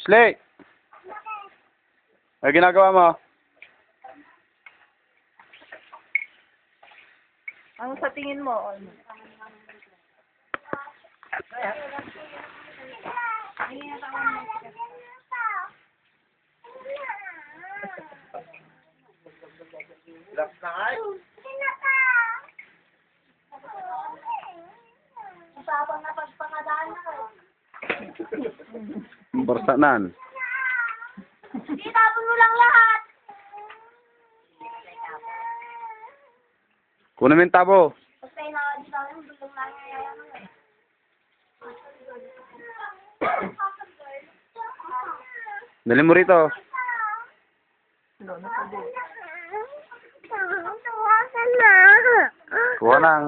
Slay! Ano ginagawa mo? Ano sa tingin mo? Barsanan. Itapon mo lang lahat. Kunin mo yung tabo. Basta inawad sa akin, bulong lang ngayon. Dali mo rito. Kuha nang.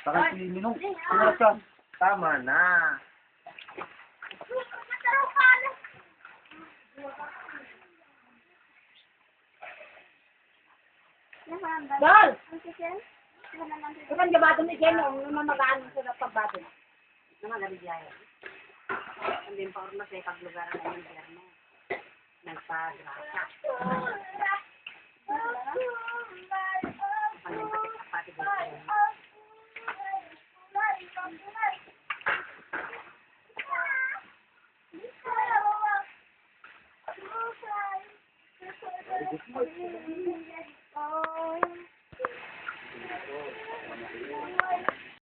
Takay si Minong. Ano ka? Tama na. Dol! Bukan gabato ni Jen, yung mamagaan sa pagbato. Naman nabigyan. Hindi pa orma sa paglugar ng gobyerno. Nagpagrasa. Panimpatik sa pati dito. Oh.